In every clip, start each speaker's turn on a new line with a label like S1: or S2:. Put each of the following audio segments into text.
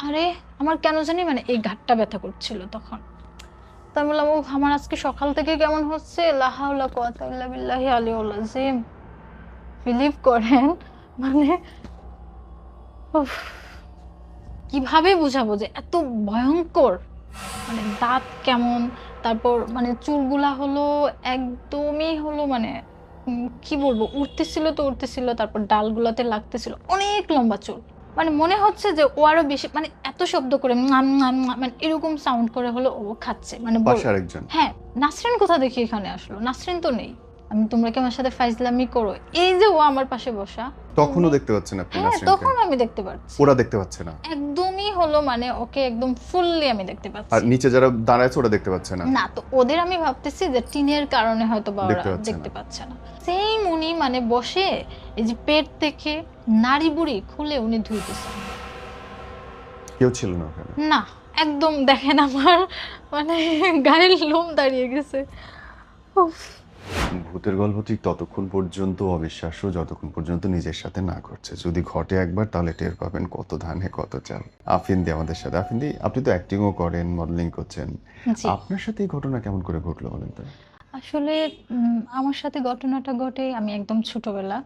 S1: আরে আমার কেন জানি মানে এই ঘাটটা ব্যথা করছিল তখন। তো আমি বললাম, ও আমার আজকে সকাল থেকে কেমন হচ্ছে, লা হাওলা কুওয়াতা ইল্লা বিল্লাহি আলিয়্যুল আযীম। বিলিভ করেন মানে উফ, কিভাবে বুঝাবো যে এত ভয়ঙ্কর। মানে দাঁত কেমন, তারপর মানে চুলগুলা হলো একদমই হলো মানে কি বলবো, উঠতেছিল তো উঠতেছিল, তারপর ডালগুলাতে লাগতেছিল, অনেক লম্বা চুল। মানে মনে হচ্ছে যে ও আরো বেশি মানে এত শব্দ করে মানে এরকম সাউন্ড করে হলো ও খাচ্ছে মানে
S2: পাশে আরেকজন।
S1: হ্যাঁ। নাসরিন কোথা দেখি এখানে আসলো, নাসরিন তো নেই। আমি, তোমরা কি আমার সাথে ফাইজলামি করো? এই যে ও আমার পাশে বসা।
S2: তখনও
S1: তুমি,
S2: দেখতে পাচ্ছেন আপনি
S1: হ্যাঁ
S2: নাসরিনকে?
S1: তখন আমি দেখতে পাচ্ছি।
S2: ওরা দেখতে পাচ্ছে না?
S1: একদমই হলো মানে ওকে একদম ফুললি আমি দেখতে
S2: আর
S1: পাচ্ছি।
S2: নিচে যারা দাঁড়ায় আছে ওরা দেখতে পাচ্ছে না?
S1: না, তো ওদের আমি ভাবতেছি যে টিনের কারণে হয়তো বা ওরা
S2: দেখতে পাচ্ছে
S1: দেখতে
S2: না।
S1: পাচ্ছে না। সেই উনি মানে বসে এই যে পেট থেকে নাড়ি বুড়ি খুলে উনি ধুইতেছেন।
S2: কেউ ছিল না ওখানে?
S1: না, একদম দেখেন আমার মানে গায়ের লোম দাঁড়িয়ে গেছে। উফ।
S2: ভূতের গল্প ঠিক ততক্ষণ পর্যন্ত অবিশ্বাস্য যতক্ষণ পর্যন্ত নিজের সাথে না ঘটছে। যদি ঘটে একবার তাহলে টের পাবেন কত ধানে কত চাল। আফিন্দি আমাদের সাথে। আফিন্দি, আপনি তো অ্যাক্টিংও করেন, মডেলিং করছেন,
S1: জি,
S2: আপনার সাথে এই ঘটনা কেমন করে ঘটলো বলেন তো?
S1: আসলে আমার সাথে ঘটনাটা ঘটে আমি একদম ছোটবেলা।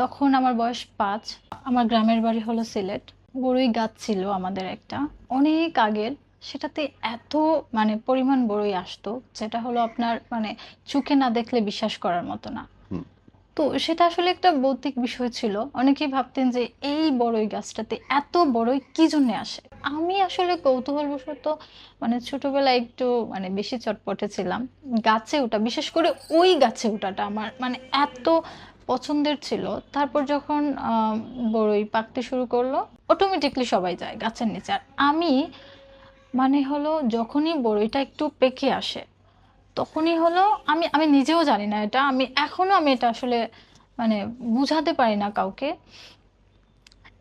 S1: তখন আমার বয়স 5। আমার গ্রামের বাড়ি হলো সিলেট। বড়ই গাছ ছিল আমাদের একটা, অনেক আগের। সেটাতে এত মানে পরিমাণ বড়ই আসতো, যেটা হলো আপনার মানে চোখে না দেখলে বিশ্বাস করার মতো না।
S2: হুম।
S1: তো সেটা আসলে একটা ভৌতিক বিষয় ছিল। অনেকেই ভাবতেন যে এই বড়ই গাছটাতে এত বড়ই কি জন্য আসে। আমি আসলে কৌতূহলবশত মানে ছোটবেলায় একটু মানে বেশি চটপটে ছিলাম। গাছে ওঠা, বিশেষ করে ওই গাছে ওঠাটা আমার মানে এত পছন্দের ছিল। তারপর যখন বড়ই পাকতে শুরু করলো, অটোমেটিকলি সবাই যায় গাছের নিচে। আর আমি মানে হলো যখনই বড়ইটা একটু পেকে আসে, তখনই হলো আমি আমি নিজেও জানি না এটা, আমি এখনো আমি এটা আসলে মানে বুঝাতে পারি না কাউকে।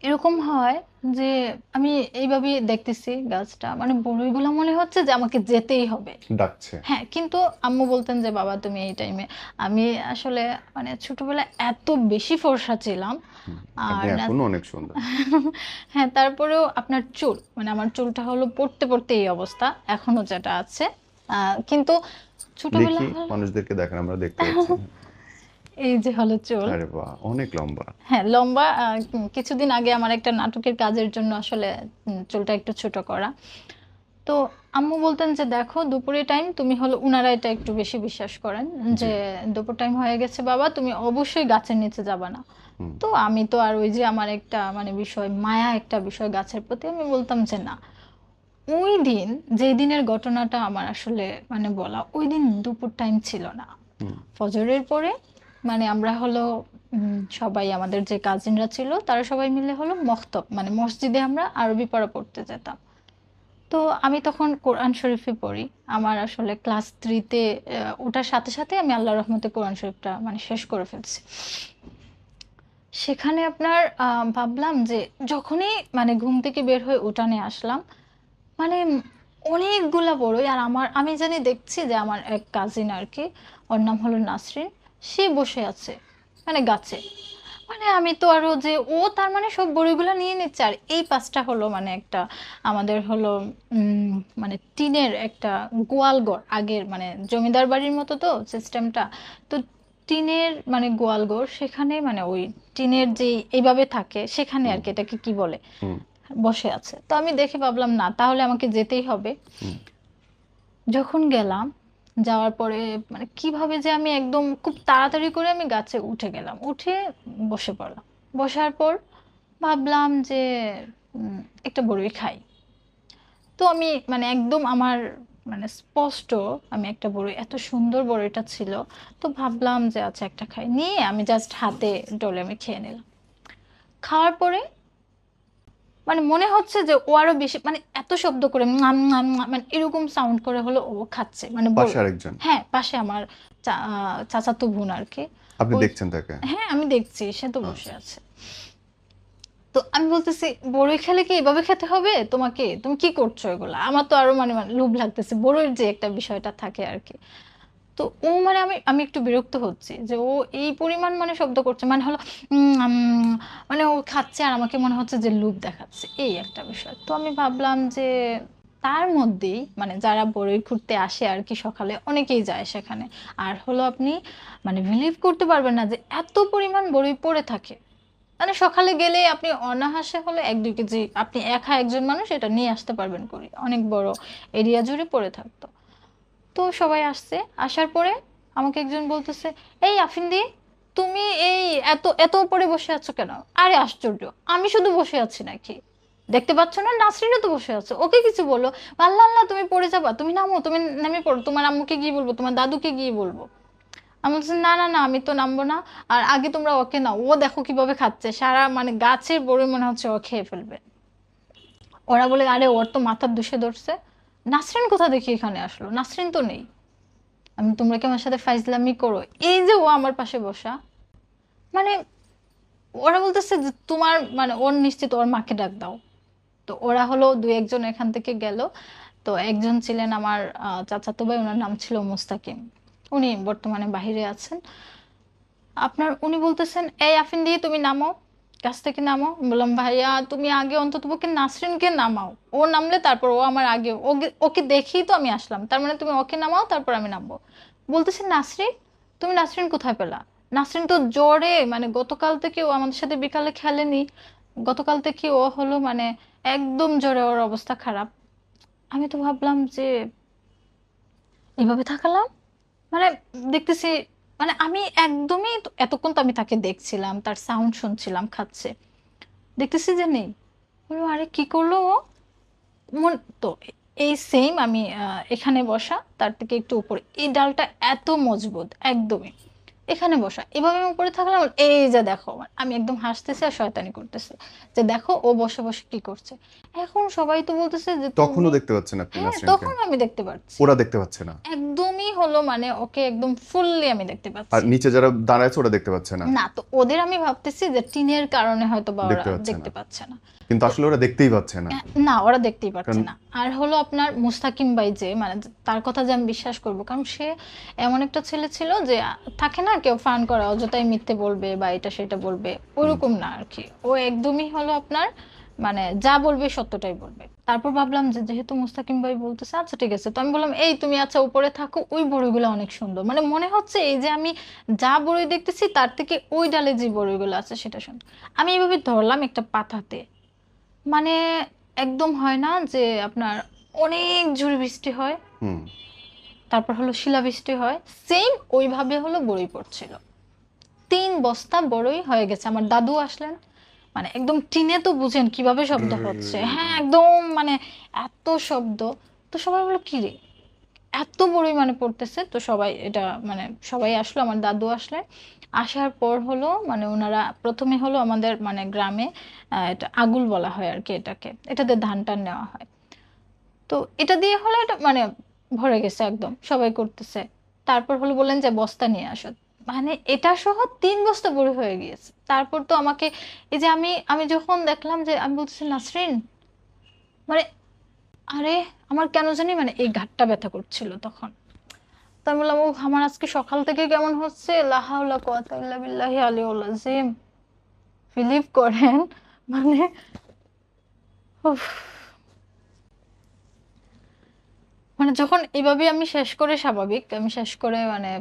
S1: এরকম হয় যে আমি এইভাবেই দেখতেছি গাছটা, মানে বড়ইগুলো মনে হচ্ছে যে আমাকে যেতেই হবে।
S2: ডাকছে।
S1: হ্যাঁ, কিন্তু আম্মু বলতেন যে বাবা তুমি এই টাইমে, আমি আসলে মানে ছোটবেলায় এত বেশি ফর্সা ছিলাম।
S2: হুম।
S1: আর
S2: আপনি
S1: না
S2: এখনো অনেক সুন্দর।
S1: হ্যাঁ, তারপরেও আপনার চুল মানে আমার চুলটা হলো পড়তে পড়তে এই অবস্থা এখনো যেটা আছে। কিন্তু ছোটবেলা
S2: দেখি,
S1: হলো
S2: মানুষদেরকে দেখেন, আমরা দেখতে পাচ্ছি না।
S1: এই যে হলো চুল।
S2: আরে বাহ, অনেক লম্বা।
S1: হ্যাঁ লম্বা। কিছুদিন আগে আমার একটা নাটকের কাজের জন্য আসলে চুলটা একটু ছোট করা। তো আম্মু বলতেন যে দেখো দুপুরে টাইম, তুমি হলো উনারা এটা একটু বেশি বিশ্বাস করেন
S2: জি।
S1: যে দুপুর টাইম হয়ে গেছে বাবা, তুমি অবশ্যই গাছের নিচে যাবা না।
S2: হুম।
S1: তো আমি তো আর ওই যে আমার একটা মানে বিষয় মায়া, একটা বিষয় গাছের প্রতি, আমি বলতাম যে না। ওই দিন, যেই দিনের ঘটনাটা আমার আসলে মানে বলা, ওই দিন দুপুর টাইম ছিল না।
S2: হুম।
S1: ফজরের পরে মানে আমরা হলো সবাই আমাদের যে কাজিনরা ছিল তারা সবাই মিলে হলো মক্তব মানে মসজিদে আমরা আরবি পড়া পড়তে যেতাম। তো আমি তখন কোরআন শরীফে পড়ি। আমার আসলে ক্লাস 3-তে ওঠার সাথে সাথে আমি আল্লাহর রহমতে কোরআন শরীফটা মানে শেষ করে ফেলছি। সেখানে আপনার ভাবলাম যে যখনই মানে ঘুম থেকে বের হয়ে উঠানে আসলাম, মানে অনেকগুলা বড়ই। আর আমি জানি দেখছি যে আমার এক কাজিন আর কি, ওর নাম হলো নাসরিন, সে বসে আছে মানে গাছে। মানে আমি তো আরো যে ও তার মানে সব বড়িগুলো নিয়ে নিচ্ছে। আর এই পাশটা হলো মানে একটা আমাদের হলো মানে টিনের একটা গোয়াল ঘর, আগের মানে জমিদার বাড়ির মতো তো সিস্টেমটা। তো টিনের মানে গোয়াল ঘর, সেখানে মানে ওই টিনের যে এইভাবে থাকে সেখানে আর
S2: হুম।
S1: কি, এটাকে কি বলে,
S2: হুম।
S1: বসে আছে। তো আমি দেখে ভাবলাম না, তাহলে আমাকে যেতেই হবে।
S2: হুম।
S1: যখন গেলাম, যাওয়ার পরে মানে কিভাবে যে আমি একদম খুব তাড়াতাড়ি করে আমি গাছে উঠে গেলাম, উঠে বসে পড়লাম। বসার পর ভাবলাম যে উম, একটা বড়ি খাই। তো আমি মানে একদম আমার মানে স্পষ্ট, আমি একটা বড়ি, এত সুন্দর বড়িটা ছিল। তো ভাবলাম যে আচ্ছা একটা খাই, নিয়ে আমি জাস্ট হাতে ডলে আমি খেয়ে নিলাম। খাওয়ার পরে মানে মনে হচ্ছে যে ও আরো বেশি মানে এত শব্দ করে মানে এরকম সাউন্ড করে হলো ও খাচ্ছে মানে
S2: পাশে আরেকজন।
S1: হ্যাঁ, পাশে আমার চাচাতো বোন আর কি।
S2: আপনি
S1: ওই,
S2: দেখছেন তাকে?
S1: হ্যাঁ আমি দেখছি, সে তো বসে
S2: আচ্ছা।
S1: আছে। তো আমি বলতেছি বড়ই খেলে কি এভাবে খেতে হবে তোমাকে, তুমি কি করছো এগুলা? আমার তো আরো মানে মানে লোভ লাগতেছে, বড়ইর যে একটা বিষয়টা থাকে আর কি। তো তো ও মানে আমি আমি একটু বিরক্ত হচ্ছি যে ও এই পরিমাণ মানে শব্দ করছে, মানে হলো মানে ও খাচ্ছে আর আমাকে মনে হচ্ছে যে লোভ দেখাচ্ছে, এই একটা বিষয়। তো আমি ভাবলাম যে তার মধ্যেই মানে যারা বড়ই ঘুরতে আসে আর কি, সকালে অনেকেই যায় সেখানে। আর হলো আপনি মানে বিলিভ করতে পারবেন না যে এত পরিমাণ বড়ই পড়ে থাকে। মানে সকালে গেলে আপনি অনায়াসে হলো 1-2 কেজি আপনি একা একজন মানুষ এটা নিয়ে আসতে পারবেন করে, অনেক বড় এরিয়া জুড়ে পড়ে থাকতো। তো সবাই আসছে, আসার পরে আমাকে একজন বলতেছে, এই আফিন্দি, তুমি এই এত এত উপরে বসে আছো কেন? আরে আশ্চর্য, আমি শুধু বসে আছি নাকি? দেখতে পাচ্ছ না নাসরিনও তো বসে আছে, ওকে কিছু বলো। আল্লাহ আল্লাহ, তুমি পড়ে যাবা, তুমি নামো, তুমি নেমে পড়ো, তোমার আম্মুকে গিয়ে বলবো, তোমার দাদুকে গিয়ে বলবো। আমি বলছি না না না, আমি তো নামবো না। আর আগে তোমরা ওকে নাও, ও দেখো কিভাবে খাচ্ছে, সারা মানে গাছের বড়ই মনে হচ্ছে ও খেয়ে ফেলবে। ওরা বলে আরে ওর তো মাথার দুষে ধরছে। নাসরিন কোথা দেখি এখানে আসলো, নাসরিন তো নেই। আমি, তোমরা কি আমার সাথে ফাইজলামি করো? এই যে ও আমার পাশে বসা, মানে ওরা বলতেছে যে তোমার মানে ওর নিশ্চিত ওর মাকে ডাক দাও। তো ওরা হলো 2-1 জন এখান থেকে গেল। তো একজন ছিলেন আমার চাচাতো ভাই, ওনার নাম ছিল মুস্তাকিম। উনি বর্তমানে বাহিরে আছেন। উনি বলতেছেন, এই আফিন দিয়ে তুমি নামো, গাছ থেকে নামো। বললাম ভাইয়া তুমি আগে অন্ততপক্ষে নাসরিনকে নামাও, ও নামলে তারপর ও আমার আগে, ওকে দেখেই তো আমি আসলাম, তার মানে তুমি ওকে নামাও তারপর আমি নামবো। বলতেছে নাসরিন, তুমি নাসরিন কোথায় পেলা? নাসরিন তো জ্বরে, মানে গতকাল থেকে ও আমাদের সাথে বিকালে খেলেনি, গতকাল থেকে ও হলো মানে একদম জ্বরে, ওর অবস্থা খারাপ। আমি তো ভাবলাম যে এভাবে থাকলাম, মানে দেখতেছি, মানে আমি একদমই এতক্ষণ তো আমি তাকে দেখছিলাম, তার সাউন্ড শুনছিলাম, খাচ্ছে, দেখতেছি যে নেই। বললাম, আরে কি করলো ও? মন তো এই সেম আমি এখানে বসা, তার থেকে একটু উপরে, এই ডালটা এত মজবুত একদমই, এখানে বসা, এভাবে আমি উপরে থাকলাম। এই যে দেখো, আমি একদম হাসতেছি আর শয়তানি করতেছি যে দেখো ও বসে বসে কি করছে। এখন সবাই তো বলতেছে যে
S2: তখনও
S1: তুমি,
S2: দেখতে পাচ্ছেন আপনি
S1: হ্যাঁ
S2: নাসরিনকে?
S1: তখন আমি দেখতে পাচ্ছি,
S2: ওরা দেখতে পাচ্ছে না?
S1: একদমই হলো মানে ওকে একদম ফুললি আমি দেখতে
S2: আর
S1: পাচ্ছি।
S2: নিচে যারা দাঁড়ায় আছে ওরা দেখতে পাচ্ছে না?
S1: না, তো ওদের আমি ভাবতেছি যে টিনের কারণে হয়তো বা ওরা
S2: দেখতে পাচ্ছে না,
S1: দেখতে পাচ্ছে না।
S2: কিন্তু
S1: তো
S2: আসলে ওরা দেখতেই পাচ্ছে না।
S1: না, ওরা দেখতেই পাচ্ছে
S2: কারণ
S1: না। আর হলো আপনার মুস্তাকিম ভাই যে মানে তার কথা যে আমি বিশ্বাস করব, কারণ সে এমন একটা ছেলে ছিল যে থাকে না কেউ ফান করে অযথাই মিথ্যে বলবে বা এটা সেটা বলবে,
S2: হুম,
S1: ওরকম না আর কি। ও একদমই হলো আপনার মানে যা বলবে সত্যটাই বলবে। তারপর ভাবলাম যে যেহেতু মুস্তাকিম ভাই বলতেছে আচ্ছা ঠিক আছে, তো আমি বললাম এই তুমি আচ্ছা উপরে থাকো, ওই বড়িগুলো অনেক সুন্দর, মানে মনে হচ্ছে এই যে আমি যা বড়ি দেখতেছি তার থেকে ওই ডালে যে বড়িগুলো আছে সেটা সুন্দর। আমি এইভাবে ধরলাম একটা পাতাতে, মানে একদম হয় না যে আপনার অনেক জোরে বৃষ্টি হয়,
S2: হুম।
S1: তারপর হলো শিলাবৃষ্টি হয়, সেম ওইভাবে হলো বড়ই পড়ছিল। 3 বস্তা বড়ই হয়ে গেছে। আমার দাদু আসলেন, মানে একদম টিনে তো বুঝেন কিভাবে শব্দ হচ্ছে, হ্যাঁ একদম মানে এত শব্দ। তো সবাই বললো কি রে, এত বড়ই মানে পড়তেছে। তো সবাই এটা মানে সবাই আসলো, আমার দাদু আসলেন। আসার পর হলো মানে ওনারা প্রথমে হলো আমাদের মানে গ্রামে এটা আগুল বলা হয় আর কি, এটাতে ধান টান নেওয়া হয়। তো এটা দিয়ে হলো এটা মানে ভরে গেছে একদম, সবাই করতেছে। তারপর হলো বললেন যে বস্তা নিয়ে আসো, মানে এটা সহ 3 বস্তা বড়ি হয়ে গিয়েছে। তারপর তো আমাকে এই যে আমি আমি যখন দেখলাম যে আমি বলতেছি নাসরিন, মানে আরে আমার কেন জানি মানে এই ঘাটটা ব্যথা করছিল তখন। তো আমি বললাম ও আমার আজকে সকাল থেকে কেমন হচ্ছে, লা হাওলা কুওয়াতা ইল্লা বিল্লাহি আলিয়্যুল আযীম, বিলিভ করেন মানে উফ, মানে যখন এভাবে আমি শেষ করে স্বাভাবিক আমি শেষ করে মানে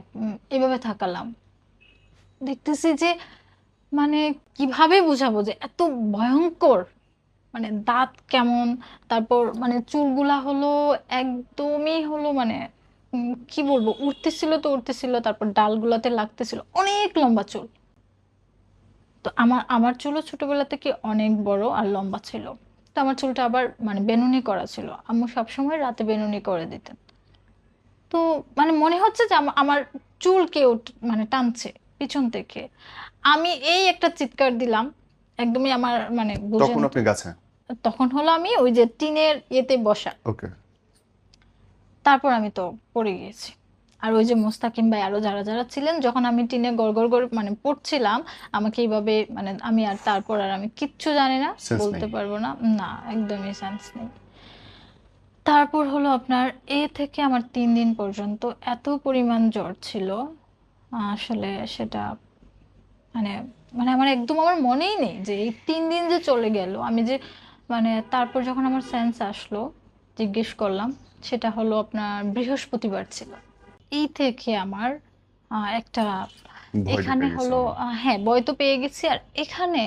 S1: এভাবে থাকালাম, দেখতেছি যে মানে কিভাবে বুঝাবো যে এত ভয়ঙ্কর, মানে দাঁত কেমন, তারপর মানে চুলগুলা হলো একদমই হলো মানে কি বলবো, উঠতেছিল তো উঠতেছিল, তারপর ডালগুলাতে লাগতেছিল, অনেক লম্বা চুল। তো আমার আমার চুলও ছোটবেলা থেকে অনেক বড় আর লম্বা ছিল। তো আমার চুলটা আবার মানে বেনুনি করা ছিল, আম্মু সবসময় রাতে বেনুনি করে দিতেন। তো মানে মনে হচ্ছে যে আমার চুল কেউ মানে টানছে পিছন থেকে। আমি এই একটা চিৎকার দিলাম, একদমই আমার মানে বুঝেন
S2: তখন
S1: তো।
S2: আপনি গাছে?
S1: তখন হলো আমি ওই যে টিনের ইয়েতে বসা,
S2: ওকে।
S1: তারপর আমি তো পড়ে গিয়েছি। আর ওই যে মোস্তাকিম ভাই আরো যারা যারা ছিলেন, যখন আমি টিনে গড় গড় গড় মানে পড়ছিলাম, আমাকে এইভাবে মানে আমি আর তারপর আর আমি কিচ্ছু জানি না,
S2: সেন্স
S1: বলতে
S2: নেই?
S1: পারবো না, না একদমই সেন্স নেই। তারপর হলো আপনার থেকে আমার 3 দিন পর্যন্ত এত পরিমাণ জ্বর ছিল, আসলে সেটা মানে মানে আমার একদম আমার মনেই নেই যে এই 3 দিন যে চলে গেল। আমি যে মানে তারপর যখন আমার সেন্স আসলো, জিজ্ঞেস করলাম, সেটা হলো আপনার বৃহস্পতিবার ছিল। এই থেকে আমার একটা
S2: ভয় ঢুকে
S1: এখানে
S2: গেছে
S1: হলো
S2: অনেক।
S1: হ্যাঁ, ভয় তো পেয়ে গেছি। আর এখানে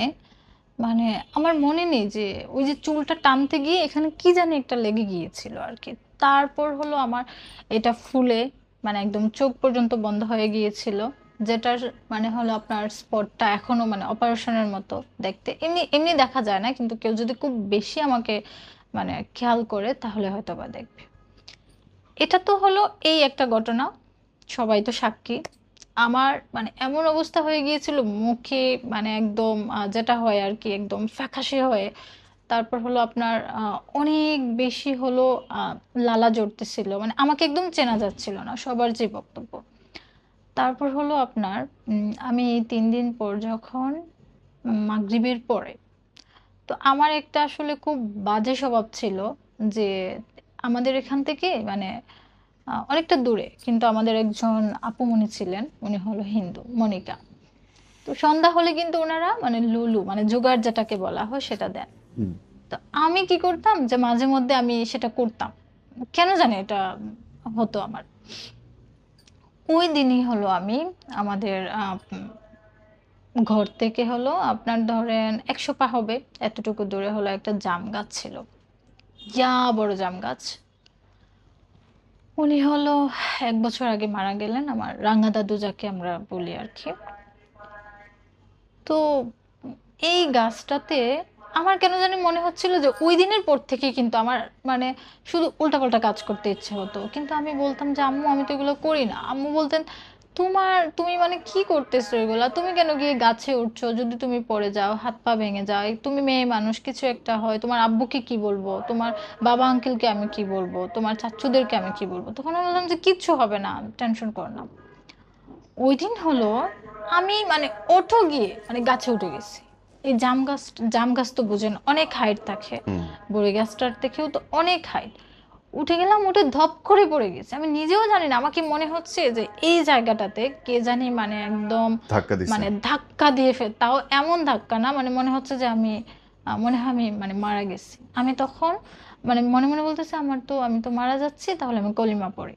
S1: মানে আমার মনে নেই যে ওই যে চুলটা টানতে গিয়ে এখানে কি জানি একটা লেগে গিয়েছিল আর কি। তারপর হলো আমার এটা ফুলে মানে একদম চোখ পর্যন্ত বন্ধ হয়ে গিয়েছিল, যেটার মানে হলো আপনার স্পটটা এখনো মানে অপারেশনের মতো দেখতে। এমনি এমনি দেখা যায় না, কিন্তু কেউ যদি খুব বেশি আমাকে মানে খেয়াল করে তাহলে হয়তো বা দেখবে। এটা তো হলো এই একটা ঘটনা, সবাই তো সাক্ষী। আমার মানে এমন অবস্থা হয়ে গিয়েছিল, মুখে মানে একদম যেটা হয় আর কি, একদম ফ্যাকাশে হয়ে। তারপর হলো আপনার অনেক বেশি হলো আহ, লালা জড়তেছিল, মানে আমাকে একদম চেনা যাচ্ছিল না, সবার যে বক্তব্য। তারপর হলো আপনার আমি এই 3 দিন পর যখন মাগরিবের পরে, তো আমার একটা আসলে খুব বাজে স্বভাব ছিল যে আমাদের এখান থেকে মানে অনেকটা দূরে, কিন্তু আমাদের একজন আপুমনি ছিলেন, উনি হলো হিন্দু, মনিকা। তো সন্ধ্যা হলে কিন্তু ওনারা মানে লুলু মানে জোগাড় যেটাকে বলা হয় সেটা দেন।
S2: হুম।
S1: তো আমি কি করতাম যে মাঝে মধ্যে আমি সেটা করতাম, কেন জানি এটা হতো আমার। ওই দিনই হলো আমি আমাদের ঘর থেকে হলো আপনার ধরেন 100 পা হবে এতটুকু দূরে হলো একটা জাম গাছ ছিল, ইয়া বড় জাম গাছ। উনি হলো 1 বছর আগে মারা গেলেন, আমার রাঙা দাদু যাকে আমরা বলি আর কি। তো এই গাছটাতে আমার কেন জানি মনে হচ্ছিল যে ওই দিনের পর থেকে কিন্তু আমার মানে শুধু উল্টাপাল্টা কাজ করতে ইচ্ছে হতো। কিন্তু আমি বলতাম যে আম্মু আমি তো এগুলো করি না। আম্মু বলতেন, তুমি মানে কি করতেছো এগুলা, তুমি কেন গিয়ে গাছে উঠছো, যদি তুমি পড়ে যাও হাত পা ভেঙে যায়, তুমি মেয়ে মানুষ, কিছু একটা হয়, তোমার আব্বুকে কি বলবো, তোমার বাবা আঙ্কেলকে আমি কি বলবো, তোমার চাচ্চুদেরকে আমি কি বলবো। তখন আমি বললাম যে কিচ্ছু হবে না, টেনশন করো না। ওই দিন হলো আমি মানে ওঠো গিয়ে মানে গাছে উঠে গেছি। এই জাম গাছ তো বুঝেন অনেক হাইট থাকে,
S2: হুম।
S1: বড়ই গাছটার থেকেও তো অনেক হাইট। উঠে গেলাম, উঠে ধপ করে পড়ে গেছে, আমি নিজেও জানি না। আমাকে মনে হচ্ছে যে এই জায়গাটাতে কে জানি মানে একদম
S2: ধাক্কা দিছে।
S1: মানে ধাক্কা দিয়ে তাও এমন ধাক্কা না, মানে মনে হচ্ছে যে আমি মনে হয় আমি মানে মারা গেছি। আমি তখন মানে মনে মনে বলতেছি আমি তো মারা যাচ্ছি, তাহলে আমি কলিমা পড়ি।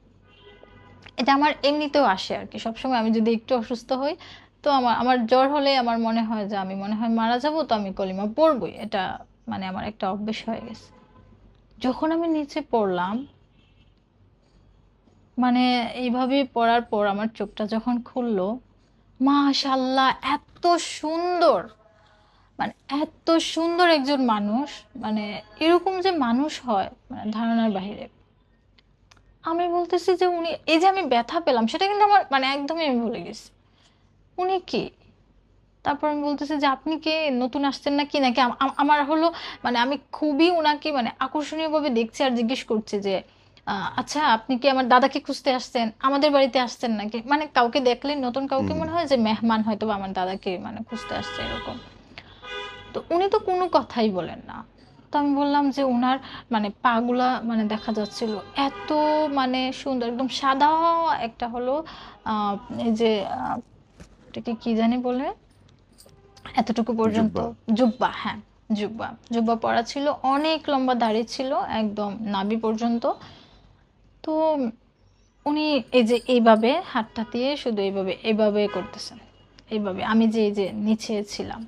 S1: এটা আমার এমনিতেও আসে আর কি, সবসময় আমি যদি একটু অসুস্থ হই, তো আমার আমার জ্বর হলে আমার মনে হয় যে আমি মনে হয় মারা যাব, তো আমি কলিমা পড়বই। এটা মানে আমার একটা অভ্যেস হয়ে গেছে। যখন আমি নিচে পড়লাম, মানে এইভাবে পড়ার পর আমার চোখটা যখন খুললো, মাশাল্লাহ এত সুন্দর, মানে এত সুন্দর একজন মানুষ, মানে এরকম যে মানুষ হয় মানে ধারণার বাইরে। আমি বলতেছি যে উনি, এই যে আমি ব্যথা পেলাম সেটা কিন্তু আমার মানে একদমই আমি ভুলে গেছি, উনি কি। তারপর আমি বলতেছি যে আপনি কে, নতুন আসছেন নাকি নাকি আমার হলো মানে আমি খুবই উনাকে মানে আকর্ষণীয় ভাবে দেখছি আর জিজ্ঞেস করছি যে আচ্ছা আপনি কি আমার দাদাকে খুঁজতে আসছেন, আমাদের বাড়িতে আসছেন নাকি, মানে কাউকে দেখলে নতুন কাউকে
S2: হুম।
S1: মনে হয় যে মেহমান হয়তো বা আমার দাদাকে মানে খুঁজতে আসছে এরকম। তো উনি তো কোনো কথাই বলেন না। তো আমি বললাম যে উনার মানে পাগুলা মানে দেখা যাচ্ছিল এত মানে সুন্দর, একদম সাদা একটা হলো আহ, এই যে এটাকে কি জানি বলে, এতটুকু পর্যন্ত
S2: জুব্বা।
S1: জুব্বা, হ্যাঁ জুব্বা, জুব্বা পরা ছিল, অনেক লম্বা দাড়ি ছিল একদম নাভি পর্যন্ত। তো উনি এই যে এইভাবে হাতটা দিয়ে শুধু এইভাবে এইভাবে করতেছেন, এইভাবে আমি যে এই যে নিচে ছিলাম।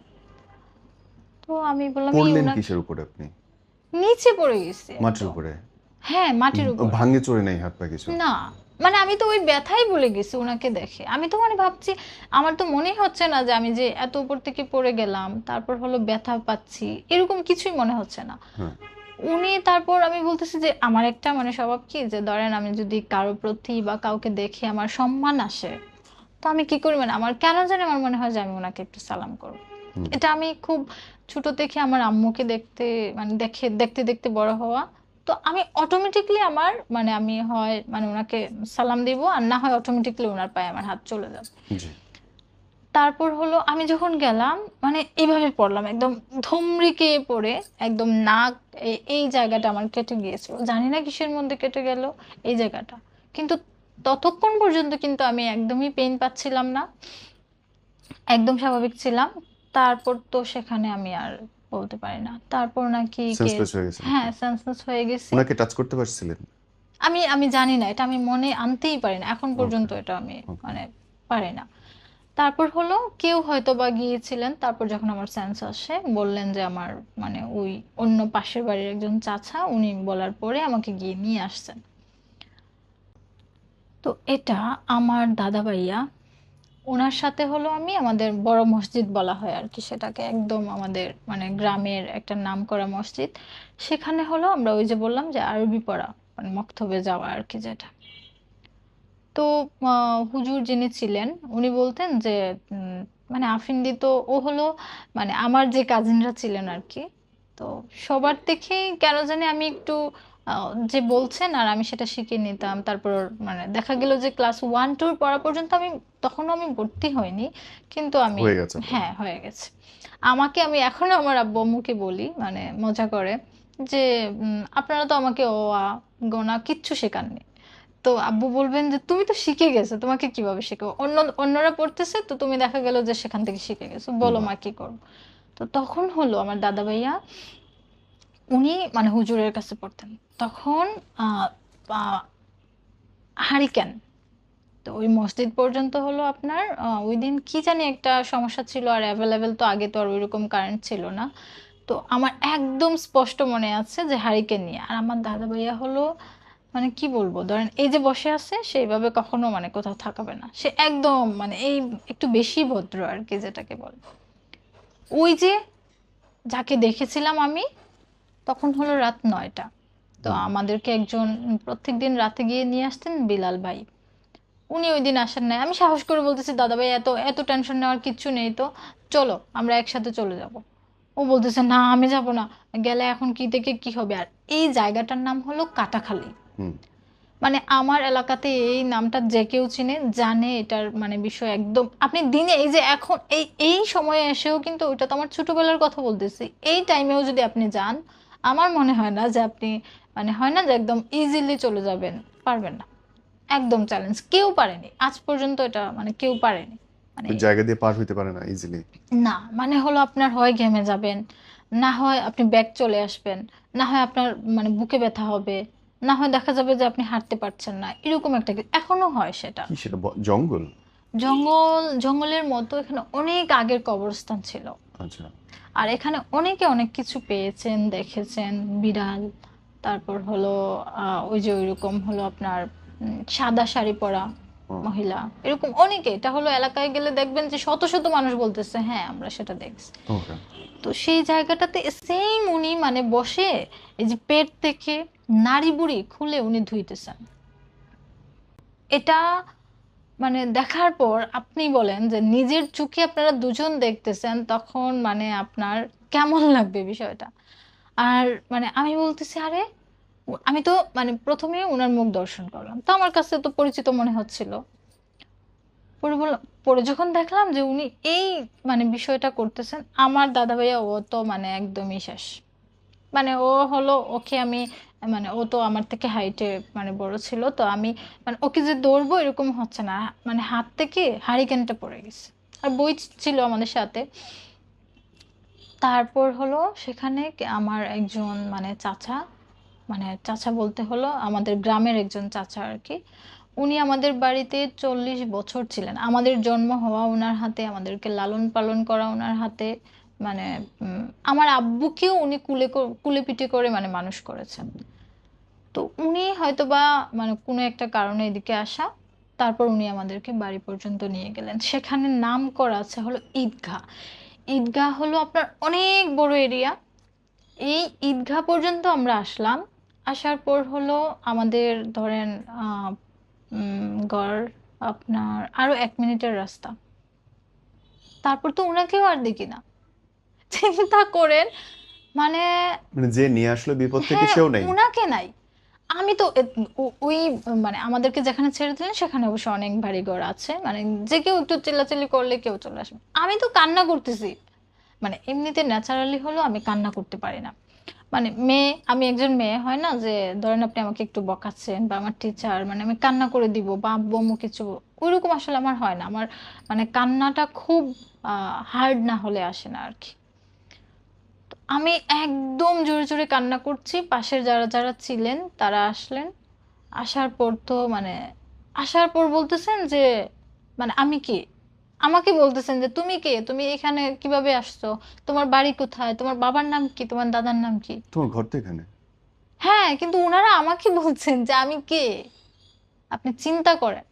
S1: তো আমি বললাম এই
S2: পড়লেন
S1: উনাকে,
S2: কিসের উপরে আপনি?
S1: নিচে পড়ে গেছি
S2: মাটির
S1: একদম।
S2: উপরে?
S1: হ্যাঁ, মাটির উপর।
S2: ভাঙে চড়ে নাই হাত পা কিছু?
S1: না, মানে আমি তো ওই ব্যথাই ভুলে গেছি ওনাকে দেখে। আমি তো মানে ভাবছি, আমার তো মনেই হচ্ছে না যে আমি যে এত উপর থেকে পড়ে গেলাম, তারপর হলো ব্যথা পাচ্ছি, এরকম কিছুই মনে হচ্ছে না।
S2: হ্যাঁ।
S1: উনি তারপর আমি বলতেছি যে আমার একটা মানে স্বভাব কি, যে ধরেন আমি যদি কারো প্রতি বা কাউকে দেখে আমার সম্মান আসে, তো আমি কি করি মানে আমার কেন জানি আমার মনে হয় যে আমি ওনাকে একটু সালাম করব।
S2: হুম।
S1: এটা আমি খুব ছোট থেকে আমার আম্মুকে দেখতে মানে দেখতে দেখতে বড় হওয়া। তো আমি অটোমেটিকলি আমার মানে আমি হয় মানে ওনাকে সালাম দিব, আর না হয় অটোমেটিকলি ওনার পায়ে আমার হাত চলে যাবে।
S2: জি।
S1: তারপর হলো আমি যখন গেলাম মানে এইভাবে পড়লাম একদম ধমরিকে পড়ে একদম নাক এই জায়গাটা আমার কেটে গিয়েছিল, জানি না কিসের মধ্যে কেটে গেল এই জায়গাটা। কিন্তু ততক্ষণ পর্যন্ত কিন্তু আমি একদমই পেইন পাচ্ছিলাম না, একদম স্বাভাবিক ছিলাম। তারপর তো সেখানে আমি আর বলতে পারি না, তারপর নাকি কেস।
S2: সেন্সলেস হয়ে গেছেন
S1: হ্যাঁ,
S2: আপনি?
S1: সেন্সলেস হয়ে গেছি।
S2: ওনাকে টাচ করতে পারছিলেন?
S1: আমি আমি জানি না, এটা আমি মনে আনতেই পারি না এখন
S2: ওকে,
S1: পর্যন্ত, এটা আমি
S2: ওকে।
S1: মানে পারি না। তারপর হলো কেউ হয়তো বা গিয়েছিলেন, তারপর যখন আমার সেন্স আসে বললেন যে আমার মানে ওই অন্য পাশের বাড়ির একজন চাচা, উনি বলার পরে আমাকে গিয়ে নিয়ে আসছেন। তো এটা আমার দাদা ভাইয়া, ওনার সাথে হলো আমি আমাদের বড় মসজিদ বলা হয় আর কি সেটাকে, একদম আমাদের মানে গ্রামের একটা নামকরা মসজিদ, সেখানে হলো আমরা ওই যে বললাম যে আরবি পড়া মানে মক্তবে যাওয়া আর কি যেটা। তো হুজুর যিনি ছিলেন উনি বলতেন যে উম, মানে আফিন্দি তো ও হলো মানে আমার যে কাজিনরা ছিলেন আর কি। তো সবার দেখেই কেন জানি আমি একটু যে বলছেন আর আমি সেটা শিখে নিতাম। তারপর মানে দেখা গেল যে ক্লাস 1 2 পড়া পর্যন্ত আমি, তখনও আমি ভর্তি হইনি, কিন্তু আমি,
S2: হয়ে গেছে পরে?
S1: হ্যাঁ হয়ে গেছে। আমাকে আমি এখনো আমার আব্বু আম্মুকে বলি মানে মজা করে যে আপনারা তো আমাকে অ আ গোনা কিচ্ছু শেখাননি। তো আব্বু বলবেন যে তুমি তো শিখে গেছো, তোমাকে কিভাবে শেখাবো, অন্যরা পড়তেছে তো তুমি দেখা গেল যে সেখান থেকে শিখে গেছো, বলো
S2: বাহ!
S1: মা কি করবো। তো তখন হলো আমার দাদা ভাইয়া, উনি মানে হুজুরের কাছে পড়তেন তখন আহ আহ, হারিকেন। তো ওই মসজিদ পর্যন্ত হলো আপনার ওই দিন কি জানি একটা সমস্যা ছিল, আর অ্যাভেলেবেল তো আগে তো আর ওইরকম কারেন্ট ছিল না। তো আমার একদম স্পষ্ট মনে আছে যে হারিকেন নিয়ে, আর আমার দাদা ভাইয়া হলো মানে কি বলবো, ধরেন এই যে বসে আছে সেইভাবে কখনো মানে কোথাও থাকাবে না, সে একদম মানে এই একটু বেশি ভদ্র আর কি যেটাকে বলে। ওই যে যাকে দেখেছিলাম আমি, তখন হলো রাত 9টা। তো
S2: হুম।
S1: আমাদেরকে একজন প্রত্যেকদিন রাতে গিয়ে নিয়ে আসতেন, বিলাল ভাই। উনি ওই দিন আসেন নাই। আমি সাহস করে বলতেছি দাদা ভাই এত এত টেনশন নেওয়ার কিচ্ছু নেই, তো চলো আমরা একসাথে চলে যাব। ও বলতেছে না আমি যাব না, গেলে এখন কি থেকে কি হবে। আর এই জায়গাটার নাম হলো কাটাখালী।
S2: হুম।
S1: মানে আমার এলাকাতে এই নামটা যে কেউ চিনে জানে এটার মানে বিষয় একদম। আপনি দিনে এই যে এখন এই এই সময়ে এসেও কিন্তু ওইটা তো আমার ছোটবেলার কথা বলতেছি, এই টাইমেও যদি আপনি যান, আমার মনে হয় না যে আপনি মানে হয় না যে একদম ইজিলি চলে যাবেন, পারবেন না। একদম চ্যালেঞ্জ, কেউ পারেনি আজ পর্যন্ত, এটা মানে কেউ পারেনি মানে।
S2: ওই জায়গা দিয়ে পার হইতে পারে না ইজিলি?
S1: না মানে হলো আপনার হয় ঘেমে যাবেন, না হয় আপনি ব্যাক চলে আসবেন, না হয় আপনার মানে বুকে ব্যথা হবে, না হয় দেখা যাবে যে আপনি হাঁটতে পারছেন না, এরকম একটা এখনো হয় সেটা।
S2: কি সেটা, জঙ্গল?
S1: জঙ্গলের মতো এখানে অনেক আগের কবরস্থান ছিল।
S2: আচ্ছা।
S1: আর এখানে অনেকে অনেক কিছু পেয়েছেন দেখেছেন, বিড়াল, তারপর হলো ওই যে ওইরকম হলো আপনার সাদা শাড়ি পরা
S2: ও,
S1: মহিলা, এরকম অনেকে। এটা হলো এলাকায় গেলে দেখবেন যে শত শত মানুষ বলতেছে হ্যাঁ আমরা সেটা দেখছি।
S2: ওকে।
S1: তো সেই জায়গাটাতে সেম উনি মানে বসে এই যে পেট থেকে নাড়ি বুড়ি খুলে উনি ধুইতেছেন। এটা মানে দেখার পর আপনি বলেন যে নিজের চোখে আপনারা দুজন দেখতেছেন, তখন মানে আপনার কেমন লাগবে বিষয়টা। আর মানে আমি বলতেছি আরে, আমি তো মানে প্রথমে ওনার মুখ দর্শন করলাম, তো আমার কাছে তো পরিচিত মনে হচ্ছিল। পরে বললাম, পরে যখন দেখলাম যে উনি এই মানে বিষয়টা করতেছেন, আমার দাদা ভাইয়া ও তো মানে একদমই শেষ। মানে ও হলো ওকে আমি মানে ও তো আমার থেকে হাইটে মানে বড় ছিল, তো আমি মানে ওকে যে দৌড়বো এরকম হচ্ছে না, মানে হাত থেকে হারিকেনটা পড়ে গেছে। আর বই ছিল আমাদের সাথে। তারপর হলো সেখানে আমার একজন মানে চাচা, মানে চাচা বলতে হলো আমাদের গ্রামের একজন চাচা আর কি। উনি আমাদের বাড়িতে 40 বছর ছিলেন, আমাদের জন্ম হওয়া ওনার হাতে, আমাদেরকে লালন পালন করা ওনার হাতে। মানে উম, আমার আব্বুকেও উনি কুলে পিঠে করে মানে মানুষ করেছেন। তো উনি হয়তোবা মানে কোনো একটা কারণে এদিকে আসা, তারপর উনি আমাদেরকে বাড়ি পর্যন্ত নিয়ে গেলেন। সেখানে নাম করা আছে হলো ঈদগাহ। ঈদগাহ হলো আপনার অনেক বড় এরিয়া। এই ঈদগাহ পর্যন্ত আমরা আসলাম। আসার পর হলো আমাদের ধরেন আহ গড় আপনার আরো 1 মিনিটের রাস্তা। তারপর তো উনাকেও আর দেখি না। চিন্তা করেন মানে।
S2: মানে যে নিয়ে আসলো বিপদ থেকে
S1: হ্যাঁ,
S2: সেও নেই?
S1: উনাকে নাই। আমি তো ওই মানে আমাদেরকে যেখানে ছেড়ে দিলেন সেখানে অবশ্য অনেক বাড়ি ঘর আছে, মানে যে কেউ একটু চিল্লাচিল্লি করলে কেউ চলে আসবে, আমি তো কান্না করতেছি। মানে এমনিতে ন্যাচারালি হলো আমি কান্না করতে পারি না। মানে মেয়ে, আমি একজন মেয়ে, হয় না যে ধরেন আপনি আমাকে একটু বকাচ্ছেন বা আমার টিচার, মানে আমি কান্না করে দিব বা আব্বু আম্মু কিছু, ওইরকম আসলে আমার হয় না। আমার মানে কান্নাটা খুব হার্ড না হলে আসে না আর কি। আমি একদম জোরে জোরে কান্না করছি, পাশের যারা যারা ছিলেন তারা আসলেন। আসার পর তো মানে আসার পর বলতেছেন যে মানে আমি কি, আমাকে বলতেছেন যে তুমি কে, তুমি এখানে কিভাবে আসছো, তোমার বাড়ি কোথায়, তোমার বাবার নাম কি, তোমার দাদার নাম কি।
S2: তোমার ঘর তো এখানে।
S1: হ্যাঁ, কিন্তু ওনারা আমাকে বলছেন যে আমি কে, আপনি চিন্তা করেন।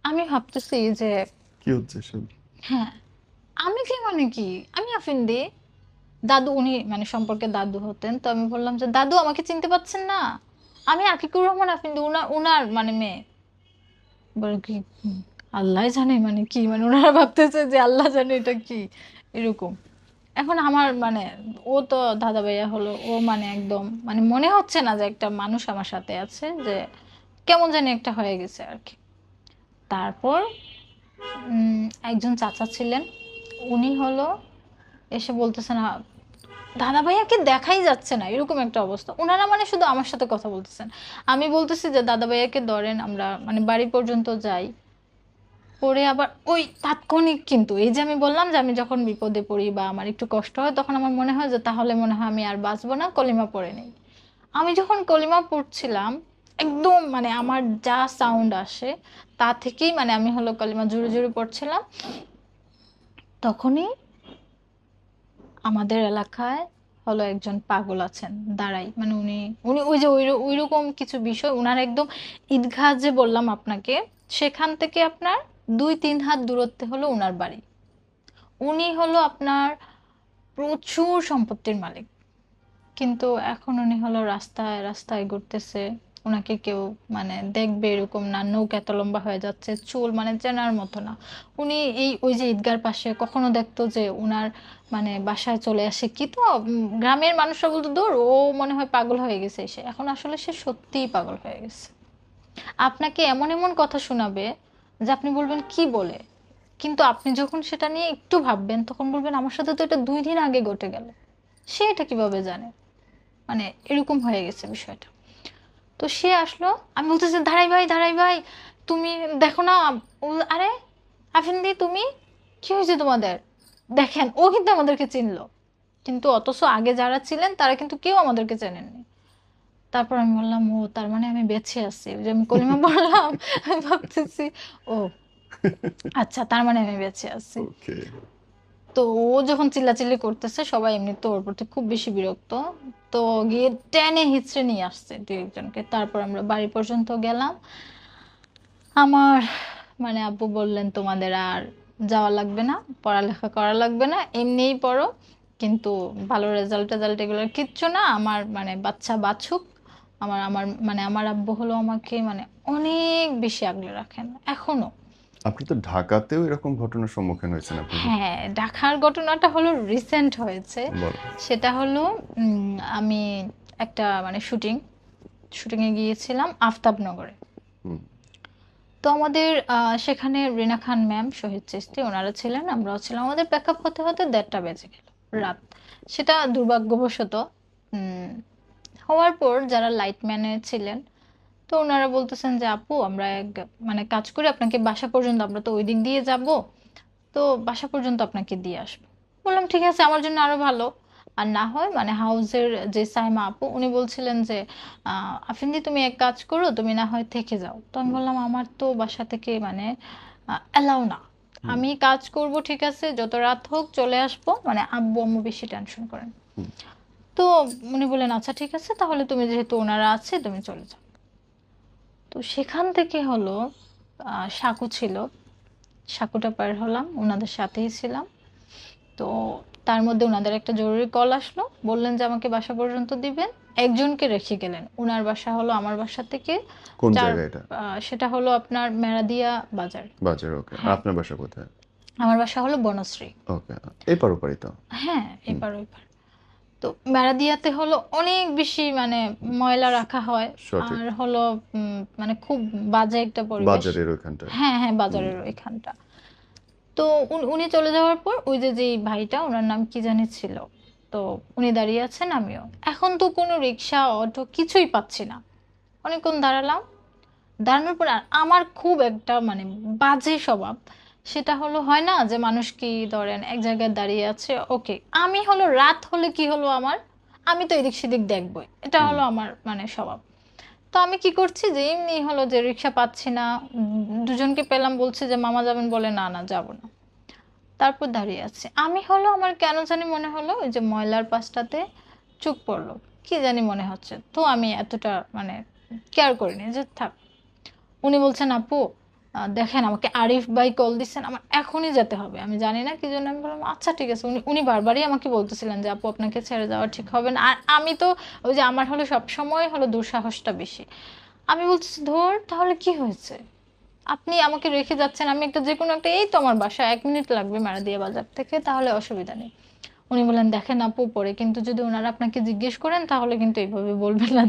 S1: আমি ভাবতেছি যে
S2: কি হচ্ছে সব?
S1: হ্যাঁ, আমি কি মানে কি, আমি আফিন্দি। দাদু, উনি মানে সম্পর্কে দাদু হতেন, তো আমি বললাম যে দাদু আমাকে চিনতে পাচ্ছেন না, আমি আকিকুর রহমান আফিন্দি, উনার উনার মানে মেয়ে। বলে কি আল্লাহ জানে মানে কি, মানে ওনারা ভাবতেছে যে আল্লাহ জানে এটা কি, এরকম। এখন আমার মানে ও তো দাদা ভাইয়া হলো, ও মানে একদম মানে মনে হচ্ছে না যে একটা মানুষ আমার সাথে আছে, যে কেমন জানি একটা হয়ে গেছে আর কি। তারপর একজন চাচা ছিলেন, উনি হলো এসে বলতেছেন দাদা ভাইয়াকে দেখাই যাচ্ছে না, এরকম একটা অবস্থা। ওনারা মানে শুধু আমার সাথে কথা বলতেছেন, আমি বলতেছি যে দাদা ভাইয়াকে ধরেন, আমরা মানে বাড়ি পর্যন্ত যাই। পরে আবার ওই তাৎক্ষণিক, কিন্তু এই যে আমি বললাম যে আমি যখন বিপদে পড়ি বা আমার একটু কষ্ট হয় তখন আমার মনে হয় যে তাহলে মনে হয় আমি আর বাঁচবো না, কলিমা পড়ে নেই। আমি যখন কলিমা পড়ছিলাম, একদম মানে আমার যা সাউন্ড আসে তা থেকেই মানে আমি হলো কলিমা জোরে জোরে পড়ছিলাম, তখনই আমাদের এলাকায় হলো একজন পাগল আছেন দাঁড়াই, মানে উনি উনি ওই যে ওইরকম কিছু বিষয়, উনার একদম ঈদগাহ যে বললাম আপনাকে, সেখান থেকে আপনার 2-3 হাত দূরত্বে হলো উনার বাড়ি। উনি হলো আপনার প্রচুর সম্পত্তির মালিক, কিন্তু এখন উনি হলো রাস্তায় রাস্তায় ঘুরতেছে। ওনাকে কেউ মানে দেখবে এরকম না, নৌকা এত লম্বা হয়ে যাচ্ছে, চুল মানে চেনার মতো না। উনি এই ওই যে ঈদগার পাশে কখনো দেখতো যে উনার মানে বাসায় চলে আসে কি, তো গ্রামের মানুষরা বলতো দূর ও মনে হয় পাগল হয়ে গেছে এসে, এখন আসলে সে সত্যিই পাগল হয়ে গেছে। আপনাকে এমন এমন কথা শোনাবে যে আপনি বলবেন কি বলে, কিন্তু আপনি যখন সেটা নিয়ে একটু ভাববেন তখন বলবেন আমার সাথে তো এটা 2 দিন আগে ঘটে গেল, সে এটা কিভাবে জানে। মানে এরকম হয়ে গেছে বিষয়টা। তো সে আসলো, আমি বলতেছি দাঁড়াই ভাই, দাঁড়াই ভাই, তুমি দেখো না। আরে আফিন্দি, তুমি কি হয়েছে তোমাদের, দেখেন ও কিন্তু আমাদেরকে চিনলো, কিন্তু অথচ আগে যারা ছিলেন তারা কিন্তু কেউ আমাদেরকে চেনেননি। তারপর আমি বললাম ও তার মানে আমি বেঁচে আছি, ওই যে আমি কলিমা পড়লাম, আমি ভাবতেছি ও আচ্ছা, তার মানে আমি বেঁচে আছি।
S2: ওকে।
S1: তো ও যখন চিল্লাচিল্লি করতেছে সবাই এমনি তো ওর প্রতি খুব বেশি বিরক্ত, তো গিয়ে টেনে হিচড়ে নিয়ে আসছে 2-1জনকে। তারপর আমরা বাড়ি পর্যন্ত গেলাম। আমার মানে আব্বু বললেন তোমাদের আর যাওয়া লাগবে না, পড়ালেখা করা লাগবে না, এমনিই পড়ো, কিন্তু ভালো রেজাল্ট টেজাল্ট এগুলোর কিচ্ছু না, আমার মানে বাচ্চা বাছুক। আমার আমার মানে আমার আব্বু হলো আমাকে মানে অনেক বেশি আগলে রাখেন এখনো।
S2: আপনি তো ঢাকাতেও এরকম ঘটনার সম্মুখীন হয়েছেন আপনি।
S1: হ্যাঁ, ঢাকার ঘটনাটা হলো রিসেন্ট হয়েছে।
S2: বল।
S1: সেটা হলো আমি একটা মানে শুটিংয়ে গিয়েছিলাম আফতাবনগরে।
S2: হুম।
S1: তো আমাদের সেখানে রিনা খান ম্যাম, শহীদ চিশতি ওনারা ছিলেন, আমরাও ছিলাম। আমাদের প্যাকআপ হতে হতে 1:30 বেজে গেল রাত। সেটা দুর্ভাগ্যবশত উম, হওয়ার পর যারা লাইটম্যানে ছিলেন, তো ওনারা বলতেছেন যে আপু আমরা এক মানে কাজ করি, আপনাকে বাসা পর্যন্ত, আমরা তো ওই দিক দিয়ে যাব, তো বাসা পর্যন্ত আপনাকে দিয়ে আসবো। বললাম ঠিক আছে, আমার জন্য আরো ভালো। আর না হয় মানে হাউসের যে সাইমা আপু উনি বলছিলেন যে আফিন্দি তুমি এক কাজ করো, তুমি না হয় থেকে যাও। তো আমি
S2: হুম।
S1: বললাম আমার তো বাসা থেকে মানে এলাও না,
S2: হুম।
S1: আমি কাজ করব ঠিক আছে, যত রাত হোক চলে আসবো, মানে আব্বু আম্মু বেশি টেনশন করেন।
S2: হুম।
S1: তো উনি বললেন আচ্ছা ঠিক আছে, তাহলে তুমি যেহেতু ওনারা আছে তুমি চলে যাও। তো সেখান থেকে হলো সাকু ছিল, সাকুটা পার হলাম, ওনাদের সাথেই ছিলাম। তো তার মধ্যে ওনাদের একটা জরুরি কল আসলো, বললেন যে আমাকে বাসা পর্যন্ত দিবেন, একজনকে রেখে গেলেন। ওনার বাসা হলো আমার বাসা থেকে
S2: কোন
S1: চার
S2: জায়গা এটা?
S1: সেটা হলো আপনার মেরাদিয়া বাজার।
S2: বাজার, ওকে। আর
S1: হ্যাঁ,
S2: আপনার বাসা কোথায়?
S1: আমার বাসা হলো বনশ্রী।
S2: ওকে। এপার ওপারই তো।
S1: হ্যাঁ,
S2: হুম।
S1: এপার ওইপার। তো বেড়াদিয়াতে হলো অনেক বেশি মানে ময়লা রাখা হয়,
S2: সঠিক।
S1: আর হলো মানে খুব বাজে একটা পরিবেশ।
S2: বাজারের ওইখানটায়।
S1: হ্যাঁ হ্যাঁ,
S2: হুম।
S1: বাজারের ওইখানটা। তো উনি চলে যাওয়ার পর ওই যে যেই ভাইটা, ওনার নাম কি জানি ছিল, তো উনি দাঁড়িয়ে আছেন, আমিও। এখন তো কোনো রিক্সা অটো কিছুই পাচ্ছি না। অনেকক্ষণ দাঁড়ালাম, দাঁড়ানোর পর আর আমার খুব একটা মানে বাজে স্বভাব। সেটা হলো, হয় না যে মানুষ কি ধরেন এক জায়গায় দাঁড়িয়ে আছে, ওকে, আমি হলো রাত হলে কি হলো আমার, আমি তো এদিক সেদিক দেখবই, এটা
S2: হুম।
S1: হলো আমার মানে স্বভাব। তো আমি কি করছি যে এমনি হলো যে রিক্সা পাচ্ছি না, দুজনকে পেলাম, বলছে যে মামা যাবেন, বলে না না যাব না। তারপর দাঁড়িয়ে আছে, আমি হলো আমার কেন জানি মনে হলো ওই যে ময়লার পাশটাতে চোখ পড়লো, কি জানি মনে হচ্ছে, তো আমি এতটা মানে কেয়ার করিনি, যে থাক। উনি বলছেন, আপু দেখেন, আমাকে আরিফ ভাই কল দিচ্ছেন, আমার এখনই যেতে হবে, আমি জানি না কি জন্য। আমি বললাম আচ্ছা ঠিক আছে। উনি উনি বারবারই আমাকে বলতেছিলেন যে আপু আপনাকে ছেড়ে যাওয়া ঠিক হবে না, আর আমি তো ওই যে আমার হলো সব সময় হলো দুঃসাহসটা বেশি। আমি বলছি ধর তাহলে কি হয়েছে, আপনি আমাকে রেখে যাচ্ছেন, আমি একটা যে কোনো একটা, এই তো আমার বাসা 1 মিনিট লাগবে মারাদিয়া বাজার থেকে, তাহলে অসুবিধা নেই। উনি বললেন দেখেন আপু, পরে কিন্তু যদি ওনারা আপনাকে জিজ্ঞেস করেন তাহলে কিন্তু এইভাবে বলবেন না।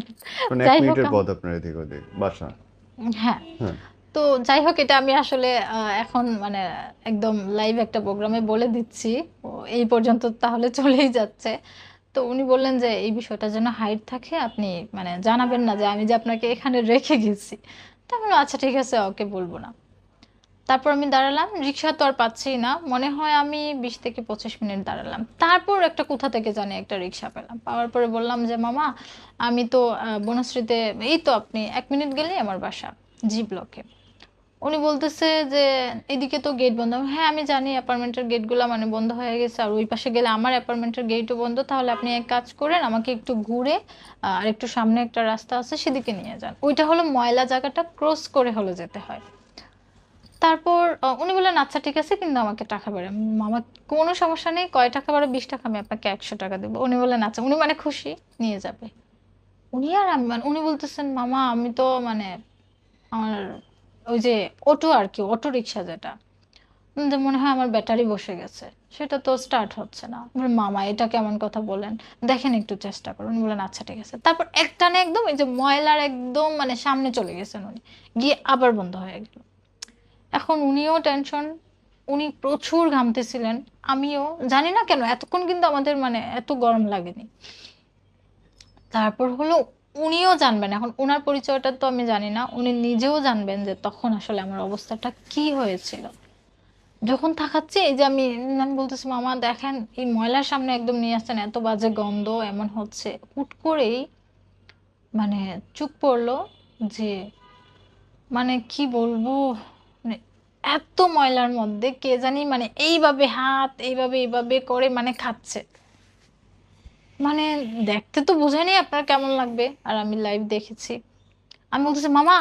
S2: মানে এক
S1: যাই হোক
S2: মিনিটের পথ আপনার এদিক ওদিক বাসা।
S1: হ্যাঁ।
S2: হ্যাঁ।
S1: তো যাই হোক, এটা আমি আসলে এখন মানে একদম লাইভ একটা প্রোগ্রামে বলে দিচ্ছি। ও এই পর্যন্ত তাহলে চলেই যাচ্ছে। তো উনি বললেন যে এই বিষয়টা যেন হাইড থাকে, আপনি মানে জানাবেন না যে আমি যে আপনাকে এখানে রেখে গেছি। তা আমি বললাম, আচ্ছা ঠিক আছে, ওকে বলবো না। তারপর আমি দাঁড়ালাম, রিক্সা তো আর পাচ্ছি না, মনে হয় আমি 20 থেকে 25 মিনিট দাঁড়ালাম। তারপর একটা কোথা থেকে জানি একটা রিক্সা পেলাম, পাওয়ার পরে বললাম যে মামা, আমি তো বনশ্রীতে, এই তো আপনি 1 মিনিট গেলেই আমার বাসা, জি ব্লকে। উনি বলতেছে যে এদিকে তো গেট বন্ধ। হ্যাঁ আমি জানি, অ্যাপার্টমেন্টের গেটগুলো মানে বন্ধ হয়ে গেছে, আর ওই পাশে গেলে আমার অ্যাপার্টমেন্টের গেটও বন্ধ, তাহলে আপনি এক কাজ করেন, আমাকে একটু ঘুরে আর একটু সামনে একটা রাস্তা আছে সেদিকে নিয়ে যান, ওইটা হলো ময়লা জায়গাটা ক্রস করে হলো যেতে হয়। তারপর উনি বললেন আচ্ছা ঠিক আছে, কিন্তু আমাকে টাকা বাড়ে। মামা, কোনো সমস্যা নেই, কয় টাকা বাড়ে, 20 টাকা, আমি আপনাকে 100 টাকা দেবো। উনি বললেন আচ্ছা, উনি মানে খুশি, নিয়ে যাবে। উনি আর আমি মানে উনি বলতেছেন মামা, আমি তো মানে আমার ওই যে অটো আর কি, অটো রিক্সা যেটা, যে মনে হয় আমার ব্যাটারি বসে গেছে, সেটা তো স্টার্ট হচ্ছে না। আমি বললাম, মামা এটা কেমন কথা বলেন, দেখেন একটু চেষ্টা করুন। উনি বলেন আচ্ছা ঠিক আছে। তারপর একটানে একদম এই যে ময়লার একদম মানে সামনে চলে গেছেন উনি, গিয়ে আবার বন্ধ হয়ে গেল। এখন উনিও টেনশন, উনি প্রচুর ঘামতেছিলেন, আমিও জানি না কেন এতক্ষণ কিন্তু আমাদের মানে এত গরম লাগেনি। তারপর হলো উনিও জানবেন, এখন ওনার পরিচয়টা তো আমি জানি না, উনি নিজেও জানবেন যে তখন আসলে আমার অবস্থাটা কি হয়েছিল। যখন তাকাচ্ছি, এই যে আমি আমি বলতেছি মামা দেখেন, এই ময়লার সামনে একদম নিয়ে আসছেন, এত বাজে গন্ধ এমন হচ্ছে, হুট করেই মানে চুপ পড়লো, যে মানে কি বলবো, মানে এত ময়লার মধ্যে কে জানি মানে এইভাবে হাত এইভাবে এইভাবে করে মানে খাচ্ছে। মানে দেখতে তো বোঝেনি আপনার কেমন লাগবে, আর আমি লাইভ দেখেছি। আমি বলতেছি মামা,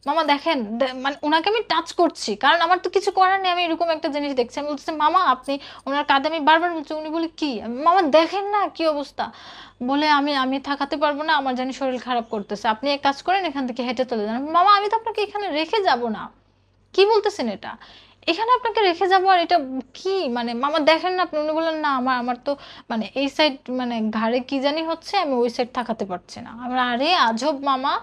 S1: মামা দেখেন, মানে ওনাকে আমি টাচ করছি, কারণ আমার তো কিছু করার নেই, আমি এরকম একটা জিনিস দেখছি। আমি বলতেছি মামা আপনি, ওনার কাঁধে আমি বারবার বলছি, উনি বলে কি, মামা দেখেন না কি অবস্থা, বলে আমি আমি থাকাতে পারবো না, আমার জানি শরীর খারাপ করতেছে, আপনি এক কাজ করেন এখান থেকে হেঁটে চলে যান। মামা আমি তো আপনাকে এখানে রেখে যাব না, কি বলতেছেন এটা, এখানে আপনাকে রেখে যাবো, আর এটা কি মানে মামা দেখেন না আপনি। উনি বললেন না, আমার আমার তো মানে এই সাইড মানে ঘাড়ে কি জানি হচ্ছে, আমি ওই সাইড থাকাতে পারছি না। আমরা আরে আজব মামা,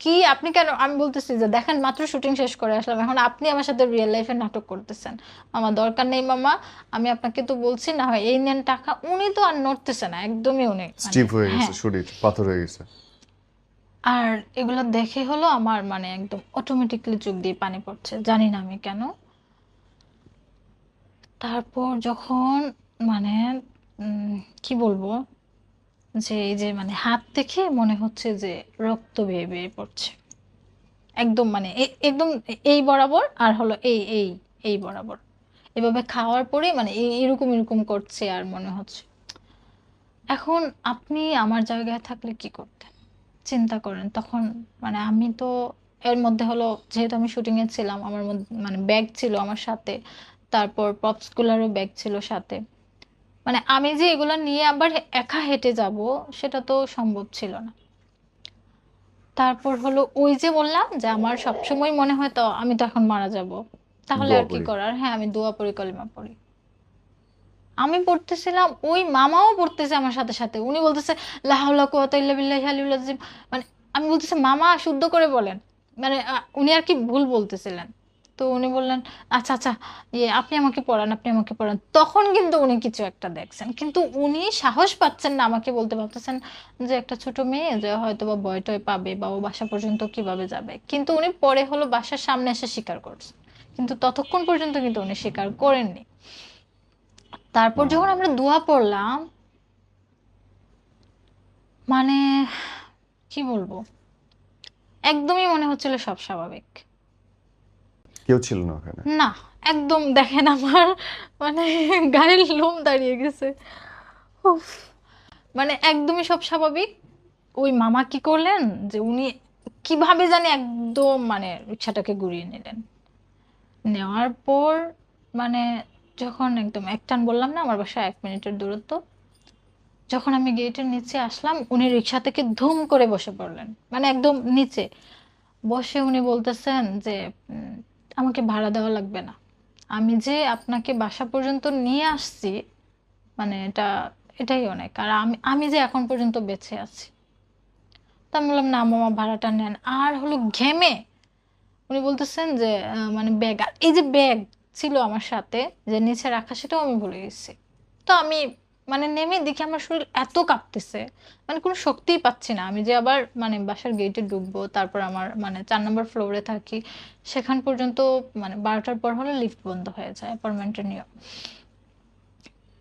S1: কি আপনি কেন, আমি বলতেছি যে দেখেন মাত্র শুটিং শেষ করে আসলাম, এখন আপনি আমার সাথে রিয়েল লাইফে নাটক করতেছেন। মামা দরকার নেই মামা, আমি আপনাকে তো বলছি না হয় এই নেন টাকা। উনি তো আর নড়তেছে না একদমই, উনি মানে
S2: স্টিফ হয়ে গেছে
S1: হ্যাঁ।
S2: শরীর, পাথর হয়ে গেছে।
S1: আর এগুলো দেখে হলো আমার মানে একদম অটোমেটিকলি চোখ দিয়ে পানি পড়ছে, জানি না আমি কেন। তারপর যখন মানে কি বলবো, যে এই যে মানে হাত থেকে মনে হচ্ছে যে রক্ত বেয়ে বেয়ে পড়ছে, একদম মানে একদম এই বরাবর, আর হলো এই এই এই বরাবর, এভাবে খাওয়ার পরে মানে এরকম এরকম করছে আর মনে হচ্ছে। এখন আপনি আমার জায়গায় থাকলে কি করতেন চিন্তা করেন তখন। মানে আমি তো এর মধ্যে হলো, যেহেতু আমি শুটিং এ ছিলাম, আমার মধ্যে মানে ব্যাগ ছিল আমার সাথে, তারপর প্রপস গুলারও ব্যাগ ছিল সাথে, মানে আমি যে এগুলো নিয়ে আবার একা হেঁটে যাব সেটা তো সম্ভব ছিল না। তারপর হলো ওই যে বললাম যে আমার সবসময় মনে হয় তো আমি তো এখন মারা যাব, তাহলে
S2: দোয়া
S1: আর কি
S2: করি।
S1: করার, হ্যাঁ আমি দোয়া পড়ি, কলিমা পড়ি। আমি পড়তেছিলাম, ওই মামাও পড়তেছে আমার সাথে সাথে। উনি বলতেছে লা হাওলা কুওয়াতা ইল্লা বিল্লাহিল আলিয়্যিল আযীম। মানে আমি বলতেছি মামা শুদ্ধ করে বলেন, মানে উনি আর কি ভুল বলতেছিলেন। তো উনি বললেন আচ্ছা আচ্ছা, আপনি আমাকে পড়ান, আপনি আমাকে পড়ান। তখন কিন্তু উনি কিছু একটা দেখছেন, কিন্তু উনি সাহস পাচ্ছেন না আমাকে বলতে, ভাবতেছেন যে একটা ছোট মেয়ে যে হয়তো বা ভয় টয় পাবে বা ও বাসা পর্যন্ত কিভাবে যাবে। কিন্তু উনি পরে হলো বাসার সামনে এসে স্বীকার করছেন, কিন্তু ততক্ষণ পর্যন্ত কিন্তু উনি স্বীকার করেননি। তারপর যখন আমরা দোয়া পড়লাম, মানে কি বলবো, একদমই মনে হচ্ছিল সব স্বাভাবিক।
S2: কেউ ছিল না ওখানে?
S1: না, একদম দেখেন আমার মানে গায়ের লোম দাঁড়িয়ে গেছে। উফ, মানে একদমই সব স্বাভাবিক। ওই মামা কি করলেন যে উনি কিভাবে জানি একদম মানে রিক্সাটাকে ঘুরিয়ে নিলেন। নেওয়ার পর মানে যখন একদম একটান, বললাম না আমার বাসা 1 মিনিটের দূরত্ব, যখন আমি গেটের নিচে আসলাম উনি রিক্সা থেকে ধুম করে বসে পড়লেন, মানে একদম নিচে বসে উনি বলতেছেন যে উম, আমাকে ভাড়া দেওয়া লাগবে না, আমি যে আপনাকে বাসা পর্যন্ত নিয়ে আসছি, মানে এটাই অনেক, আর আমি আমি যে এখন পর্যন্ত বেঁচে আছি। তা আমি বললাম না মামা ভাড়াটা নেন। আর হলো ঘেমে উনি বলতেছেন যে মানে ব্যাগ, আর এই যে ব্যাগ ছিল আমার সাথে যে নিচে রাখা, সেটাও আমি ভুলে গেছি। তো আমি মানে নেমে দেখি আমার শরীর এত কাঁপতেছে, মানে কোনো শক্তিই পাচ্ছি না। আমি যে আবার মানে বাসার গেটে ঢুকবো, তারপর আমার মানে 4 নম্বর ফ্লোরে থাকি, সেখান পর্যন্ত মানে 12টার পর হলে লিফট বন্ধ হয়ে যায়, অ্যাপার্টমেন্টের নিয়ম।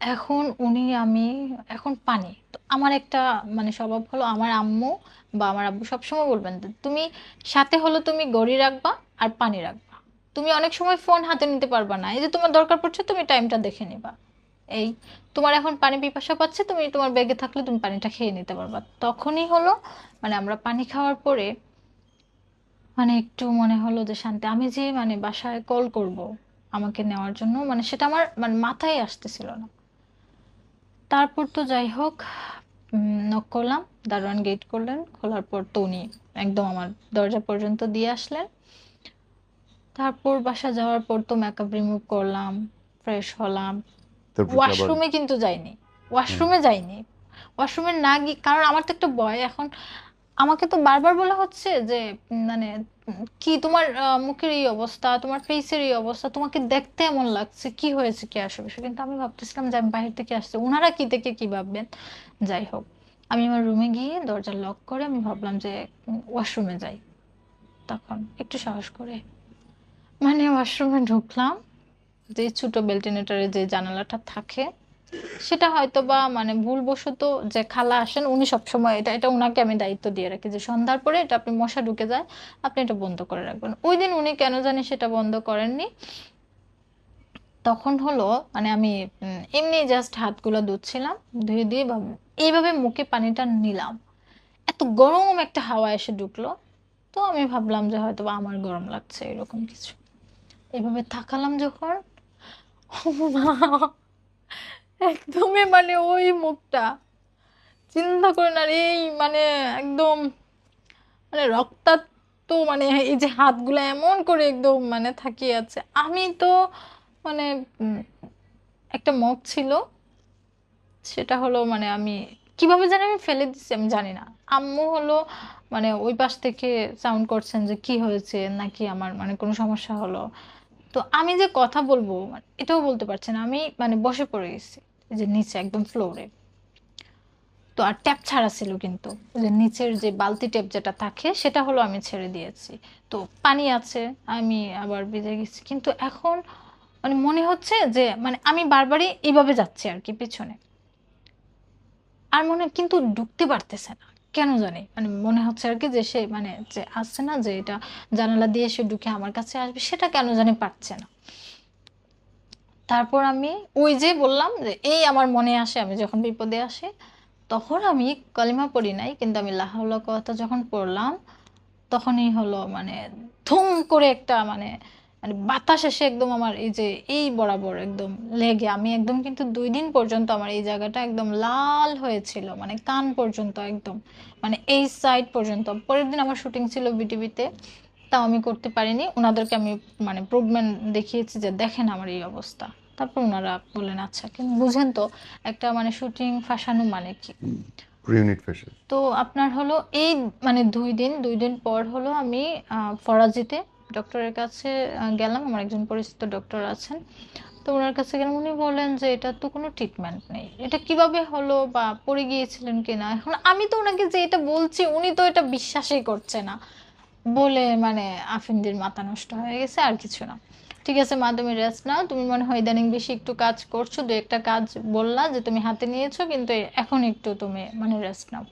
S1: এখন উনি আমি এখন পানি, তো আমার একটা মানে স্বভাব হলো, আমার আম্মু বা আমার আব্বু সবসময় বলবেন যে, তুমি সাথে হলো তুমি ঘড়ি রাখবা আর পানি রাখবা। তুমি অনেক সময় ফোন হাতে নিতে পারবা না, এই যে তোমার দরকার পড়ছে তুমি টাইমটা দেখে নিবা। এই তোমার এখন পানি পিপাসা পাচ্ছে, তুমি তোমার ব্যাগে থাকলে তুমি পানিটা খেয়ে নিতে পারবা। তখনই হলো মানে আমরা পানি খাওয়ার পরে মানে একটু মনে হলো যে শান্তি। আমি যে মানে বাসায় কল করব আমাকে নেওয়ার জন্য, মানে সেটা আমার মানে মাথায় আসতেছিল না। তারপর তো যাই হোক, নক করলাম, দারোয়ান গেট করলেন, খোলার পর তো উনি একদম আমার দরজা পর্যন্ত দিয়ে আসলেন। তারপর বাসা যাওয়ার পর তো মেকআপ রিমুভ করলাম, ফ্রেশ হলাম।
S2: তারপর কি আবার?
S1: ওয়াশরুমে কিন্তু যাইনি,
S2: হুম।
S1: ওয়াশরুমে যাইনি। ওয়াশরুমে না গিয়ে, কারণ আমার তো একটা ভয় এখন, আমাকে তো বারবার বলা হচ্ছে যে মানে কি তোমার মুখের এই অবস্থা, তোমার ফেসের এই অবস্থা, তোমাকে দেখতে এমন লাগছে, কি হয়েছে, কি আসবে বিষয়। কিন্তু আমি ভাবতেছিলাম যে আমি বাইরে থেকে আসছি, ওনারা কি থেকে কি ভাববেন। যাই হোক, আমি আমার রুমে গিয়ে দরজা লক করে আমি ভাবলাম যে ওয়াশরুমে যাই। তখন একটু সাহস করে মানে ওয়াশরুমে ঢুকলাম, যে ছোট ভেন্টিলেটরের যে জানালাটা থাকে, সেটা হয়তো বা মানে ভুলবশত, যে খালা আসেন উনি সবসময় এটা এটা উনাকে আমি দায়িত্ব দিয়ে রাখি যে সন্ধ্যার পরে এটা আপনি, মশা ঢুকে যায়, আপনি এটা বন্ধ করে রাখবেন। ওই দিন উনি কেন জানি সেটা বন্ধ করেননি। তখন হলো মানে আমি এমনি জাস্ট হাতগুলো ধুচ্ছিলাম, ধুয়ে দিয়ে এইভাবে মুখে পানিটা নিলাম, এত গরম একটা হাওয়া এসে ঢুকলো। তো আমি ভাবলাম যে হয়তো বা আমার গরম লাগছে এরকম কিছু। এভাবে তাকালাম যখন, ও মা, একদমই মানে ওই মুখটা চিন্তা করেন। আর এই মানে একদম মানে রক্তাক্ত, মানে এই যে হাতগুলো এমন করে একদম মানে থাকিয়ে আছে। আমি তো মানে উম, একটা মগ ছিল, সেটা হলো মানে আমি কিভাবে জানি আমি ফেলে দিচ্ছি আমি জানি না। আম্মু হলো মানে ওই পাশ থেকে সাউন্ড করছেন যে কি হয়েছে, নাকি আমার মানে কোনো সমস্যা হলো। তো আমি যে কথা বলবো মানে এটাও বলতে পারছি না, আমি মানে বসে পড়ে গেছি এই যে নিচে একদম ফ্লোরে। তো আর ট্যাপ ছাড়া ছিল, কিন্তু ওই যে নিচের যে বালতি ট্যাপ যেটা থাকে সেটা হলো আমি ছেড়ে দিয়েছি। তো পানি আছে, আমি আবার ভিজে গেছি। কিন্তু এখন মানে মনে হচ্ছে যে মানে আমি বারবারই এইভাবে যাচ্ছি আর কি পিছনে, আর মনে কিন্তু ঢুকতে পারতেছে না কেন জানি। মানে মনে হচ্ছে আর কি যে সে মানে যে আসছে না, যে এটা জানালা দিয়ে সে ঢুকে আমার কাছে আসবে, সেটা কেন জানি পারছে না। তারপর আমি ওই যে বললাম যে এই আমার মনে আসে আমি যখন বিপদে আসে, তখন আমি কলিমা পড়ি নাই, কিন্তু আমি লা হাওলা কথা যখন পড়লাম, তখনই হলো মানে ধুম করে একটা মানে মানে বাতাস এসে একদম আমার এই যে এই বরাবর একদম লেগে, আমি একদম কিন্তু 2 দিন পর্যন্ত আমার এই জায়গাটা একদম লাল হয়েছিল, মানে কান পর্যন্ত একদম, মানে এই সাইড পর্যন্ত। পরের দিন আমার শুটিং ছিল বিটিভিতে, তাও আমি করতে পারিনি। ওনাদেরকে আমি মানে প্রুভমেন্ট দেখিয়েছি যে দেখেন আমার এই অবস্থা। তারপর ওনারা বললেন আচ্ছা, কিন্তু বুঝেন তো একটা মানে শুটিং ফাঁসানো মানে কি।
S2: Pre-unit facial.
S1: তো আপনার হলো এই মানে 2 দিন পর হলো আমি ফরাজিতে ডক্টরের কাছে গেলাম। আমার একজন পরিচিত ডক্টর আছেন, তো ওনার কাছে গেলাম। উনি বললেন যে এটা তো কোনো ট্রিটমেন্ট নেই, এটা কিভাবে হলো বা পড়ে গিয়েছিলেন কিনা। এখন আমি তো ওনাকে যে এটা বলছি উনি তো এটা বিশ্বাসই করছে না, বলে মানে আফিনদের মাথা নষ্ট হয়ে গেছে, আর কিছু না। ঠিক আছে মা, তুমি রেস্ট নাও, তুমি মনে হয় ইদানিং বেশি একটু কাজ করছো, 2-একটা কাজ বললা যে তুমি হাতে নিয়েছো, কিন্তু এখন একটু তুমি মানে রেস্ট নাও।